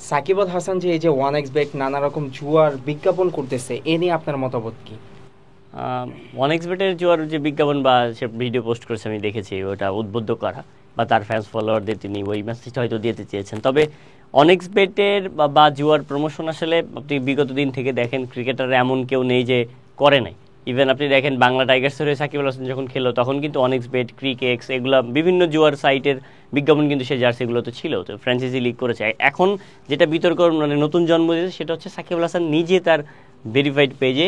সাকিব আল হাসান যে এই যে ওয়ান এক্স বেট নানা রকম জুয়ার বিজ্ঞাপন করতেছে, এ নিয়ে আপনার মতামত কি? ওয়ান এক্স বেটের জুয়ার যে বিজ্ঞাপন বা সে ভিডিও পোস্ট করেছে আমি দেখেছি, ওটা উদ্বুদ্ধ করা বা তার ফ্যান্স ফলোয়ারদের তিনি ওই মেসেজটা হয়তো দিতে চেয়েছেন। তবে অনেক্স বেটের বা জুয়ার প্রমোশন আসলে আপনি বিগত দিন থেকে দেখেন ক্রিকেটার এমন কেউ নেই যে করে নাই। ইভেন আপনি দেখেন বাংলা টাইগার্সের হয়ে সাকিব আল হাসান যখন খেলো তখন কিন্তু অনেক্স বেট, ক্রিকেক্স এগুলো বিভিন্ন জুয়ার সাইটের বিজ্ঞাপন কিন্তু সেই জার্সিগুলো তো ছিল, তো ফ্র্যাঞ্চাইজি লিগ করেছে। এখন যেটা বিতর্ক মানে নতুন জন্ম দিয়েছে সেটা হচ্ছে সাকিব আল হাসান নিজে তার ভেরিফাইড পেজে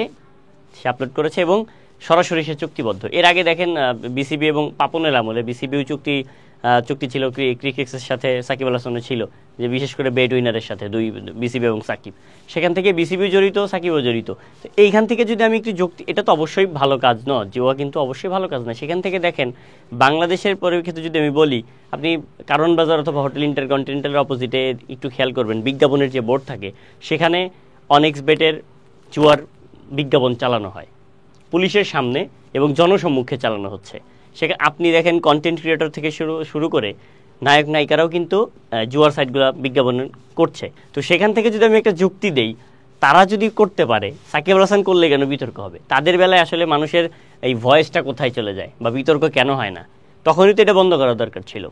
সে আপলোড করেছে এবং সরাসরি সে চুক্তিবদ্ধ। এর আগে দেখেন বিসিবি এবং পাপনের আমলে বিসিবিও চুক্তি ছিল ক্রিকেক্সের সাথে সাকিব আল হাসানের ছিল, যে বিশেষ করে বেড উইনারের সাথে দুই বিসিবি এবং সাকিব, সেখান থেকে বিসিবিও জড়িত, সাকিবও জড়িত। তো এইখান থেকে যদি আমি একটু যুক্তি, এটা তো অবশ্যই ভালো কাজ নয়, জুয়া কিন্তু অবশ্যই ভালো কাজ নয়। সেখান থেকে দেখেন বাংলাদেশের পরিপ্রেক্ষিতে যদি আমি বলি, আপনি কারণ বাজার অথবা হোটেল ইন্টারকন্টিনেন্টালের অপোজিটে একটু খেয়াল করবেন, বিজ্ঞাপনের যে বোর্ড থাকে সেখানে অনেক্স বেটের জুয়ার বিজ্ঞাপন চালানো হয় পুলিশের সামনে এবং জনসম্মুখে চালানো হচ্ছে। সেখানে আপনি দেখেন কন্টেন্ট ক্রিয়েটর থেকে শুরু করে নায়ক নায়িকারাও কিন্তু জুয়ার সাইটগুলো বিজ্ঞাপন করছে। তো সেখান থেকে যদি আমি একটা যুক্তি দেই, তারা যদি করতে পারে সাকিব আল হাসান করলে কেন বিতর্ক হবে? তাদের বেলায় আসলে মানুষের এই ভয়েসটা কোথায় চলে যায় বা বিতর্ক কেন হয় না? তখনই তো এটা বন্ধ করা দরকার ছিল।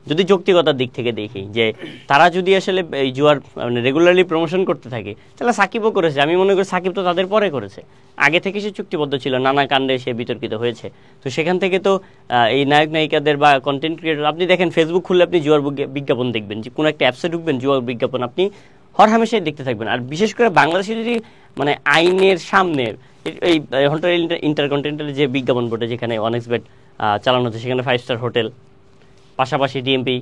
যদি যৌক্তিকতার দিক থেকে দেখি যে তারা যদি আসলে এই জুয়ার মানে রেগুলারলি প্রমোশন করতে থাকে, তাহলে সাকিবও করেছে। আমি মনে করি সাকিব তো তাদের পরে করেছে, আগে থেকে সে চুক্তিবদ্ধ ছিল, নানা কাণ্ডে সে বিতর্কিত হয়েছে। তো সেখান থেকে তো এই নায়ক নায়িকাদের বা কন্টেন্ট ক্রিয়েটর, আপনি দেখেন ফেসবুক খুললে আপনি জুয়ার বিজ্ঞাপন দেখবেন, যে কোনো একটা অ্যাপসে ঢুকবেন জুয়ার বিজ্ঞাপন আপনি হরহামেশাই দেখতে থাকবেন। আর বিশেষ করে বাংলাদেশে যদি মানে আইনের সামনে এই হোটেল ইন্টারকন্টিনেন্টাল যে বিজ্ঞাপন বোর্ডে যেখানে অনেক্সবেট চালানো হচ্ছে, সেখানে 5 স্টার হোটেল, পাশাপাশি ডিএমপি,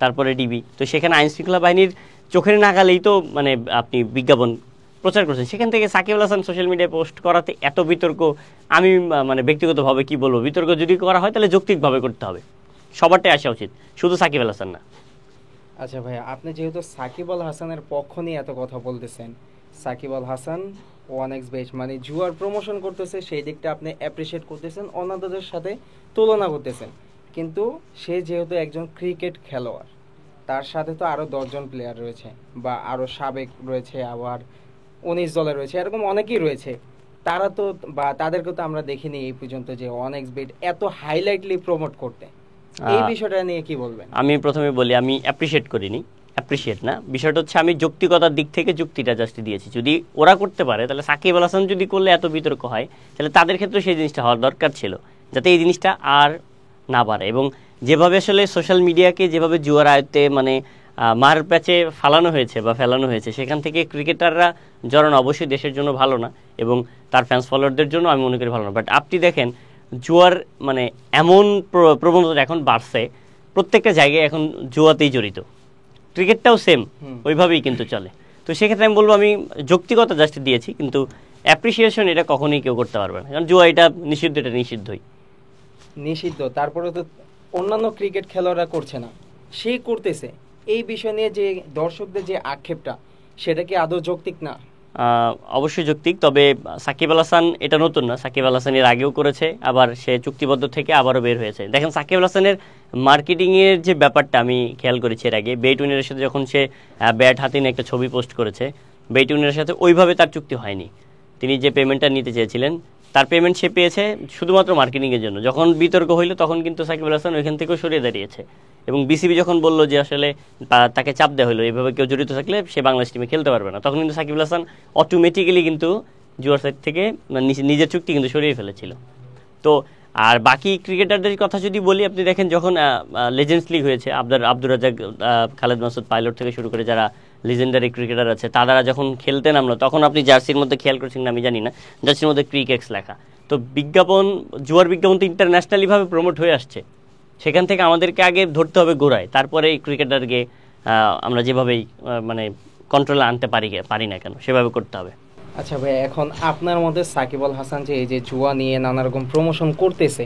তারপরে ডিবি, তো সেখানে আইন শৃঙ্খলা বাহিনীর চোখের নাগালেই তো মানে আপনি বিজ্ঞাপন প্রচার করছেন। সেখান থেকে সাকিব আল হাসান সোশ্যাল মিডিয়ায় পোস্ট করাতে এত বিতর্ক, আমি মানে ব্যক্তিগতভাবে কি বলবো, বিতর্ক যদি করা হয় তাহলে যৌক্তিকভাবে করতে হবে, সবারটাই আসা উচিত, শুধু সাকিব আল হাসান না। আচ্ছা ভাই, আপনি যেহেতু সাকিব আল হাসানের পক্ষ নিয়ে এত কথা বলতেছেন, Shakib Al Hasan one x bet মানে জুয়ার প্রমোশন করতেছে, সেই দিকটা আপনি অ্যাপ্রিসিয়েট করতেছেন, অন্যদের সাথে তুলনা করতেছেন। কিন্তু সে যেহেতু একজন ক্রিকেট খেলোয়াড়, তার সাথে তো আরও 10জন প্লেয়ার রয়েছে বা আরও সাবেক রয়েছে, আবার 19 দলে রয়েছে, এরকম অনেকেই রয়েছে। তারা তো বা তাদেরকে তো আমরা দেখিনি এই পর্যন্ত যে ওয়ান এক্স বেট এত হাইলাইটলি প্রমোট করতে। এই বিষয়টা নিয়ে কি বলবেন? আমি প্রথমে বলি, আমি অ্যাপ্রিসিয়েট করিনি, অ্যাপ্রিসিয়েট না, বিষয়টা হচ্ছে আমি যৌক্তিকতার দিক থেকে যুক্তিটা জাস্ট দিয়েছি। যদি ওরা করতে পারে তাহলে সাকিব আল হাসান যদি করলে এত বিতর্ক হয়, তাহলে তাদের ক্ষেত্রে সেই জিনিসটা হওয়ার দরকার ছিল, যাতে এই জিনিসটা আর না বাড়ে। এবং যেভাবে আসলে সোশ্যাল মিডিয়াকে যেভাবে জুয়ার আয়ত্তে মানে মার প্যাচে ফালানো হয়েছে বা ফেলানো হয়েছে, সেখান থেকে ক্রিকেটাররা জড়ানো অবশ্যই দেশের জন্য ভালো না এবং তার ফ্যান্স ফলোয়ারদের জন্য আমি মনে করি ভালো না। বাট আপনি দেখেন জুয়ার মানে এমন প্রবণতা এখন বাড়ছে, প্রত্যেকটা জায়গায় এখন জুয়াতেই জড়িত, ক্রিকেটটাও সেম ওইভাবেই কিন্তু চলে। তো সেক্ষেত্রে আমি বলবো আমি যৌক্তিকতা জাস্ট দিয়েছি, কিন্তু অ্যাপ্রিসিয়েশন এটা কখনোই কেউ করতে পারবে না, কারণ জুয়া এটা নিষিদ্ধ, এটা নিষিদ্ধই। নিষিদ্ধ, তারপরে তো অন্যান্য ক্রিকেট খেলোয়াড়রা করছে না, সে করতেছে। এই বিষয় নিয়ে যে দর্শকদের যে আক্ষেপটা, সেটা কি আদৌ যৌক্তিক না? অবশ্যই যৌক্তিক, তবে সাকিব আল হাসান এটা নতুন না, সাকিব আল হাসান এর আগেও করেছে, আবার সে চুক্তিবদ্ধ থেকে আবারও বের হয়েছে। দেখেন সাকিব আল হাসানের মার্কেটিংয়ের যে ব্যাপারটা আমি খেয়াল করেছি এর আগে, বেট উইনারের সাথে যখন সে ব্যাট হাতে নিয়ে একটা ছবি পোস্ট করেছে, বেট উইনারের সাথে ওইভাবে তার চুক্তি হয়নি। তিনি যে পেমেন্টটা নিতে চেয়েছিলেন তার পেমেন্ট সে পেয়েছে শুধুমাত্র মার্কেটিংয়ের জন্য। যখন বিতর্ক হইল তখন কিন্তু সাকিব আল হাসান ওইখান থেকেও সরিয়ে দাঁড়িয়েছে, এবং বিসিবি যখন বললো যে আসলে তাকে চাপ দেওয়া হলো এইভাবে কেউ জড়িত থাকলে সে বাংলাদেশ টিমে খেলতে পারবে না, তখন কিন্তু সাকিব আল হাসান অটোমেটিক্যালি কিন্তু জুয়ার সাইড থেকে নিজের চুক্তি কিন্তু সরিয়ে ফেলেছিল। তো আর বাকি ক্রিকেটারদের কথা যদি বলি, আপনি দেখেন যখন লেজেন্ডস লিগ হয়েছে, আব্দুর রাজ্জাক, খালেদ মাসুদ পাইলট থেকে শুরু করে যারা লিজেন্ডারি ক্রিকেটার আছে, তারা যখন খেলতে নামলো তখন আপনি জার্সির মধ্যে খেয়াল করছেন না আমি জানি না, জার্সির মধ্যে ক্রিকেক্স লেখা। তো বিজ্ঞাপন, জুয়ার বিজ্ঞাপন তো ইন্টারন্যাশনালিভাবে প্রমোট হয়ে আসছে, সেখান থেকে আমাদেরকে আগে ধরতে হবে গোড়ায়, তারপরে এই ক্রিকেটারকে আমরা যেভাবেই মানে কন্ট্রোলে আনতে পারি না কেন সেভাবে করতে হবে। আচ্ছা ভাই, এখন আপনার মতে সাকিব আল হাসান যে এই যে জুয়া নিয়ে নানা রকম প্রমোশন করতেছে,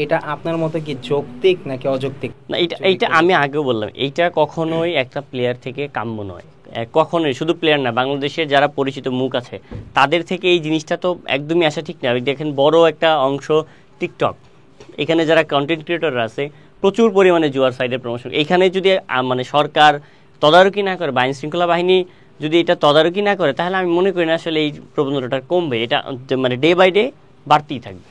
এটা আপনার মতে কি যৌক্তিক নাকি অযৌক্তিক? না, এইটা আমি আগেও বললাম, এইটা কখনোই একটা প্লেয়ার থেকে কাম্য নয়, কখনোই। শুধু প্লেয়ার না, বাংলাদেশের যারা পরিচিত মুখ আছে তাদের থেকে এই জিনিসটা তো একদমই আসা ঠিক না। দেখেন বড় একটা অংশ টিকটক, এখানে যারা কন্টেন্ট ক্রিয়েটররা আছে প্রচুর পরিমাণে জুয়ার সাইডের প্রমোশন, এইখানে যদি মানে সরকার তদারকি না করে বা আইন শৃঙ্খলা বাহিনী যদি এটা তদারকি না করে, তাহলে আমি মনে করি না আসলে এই প্রবণতাটা কমবে। এটা মানে ডে বাই ডে বাড়তেই থাকবে।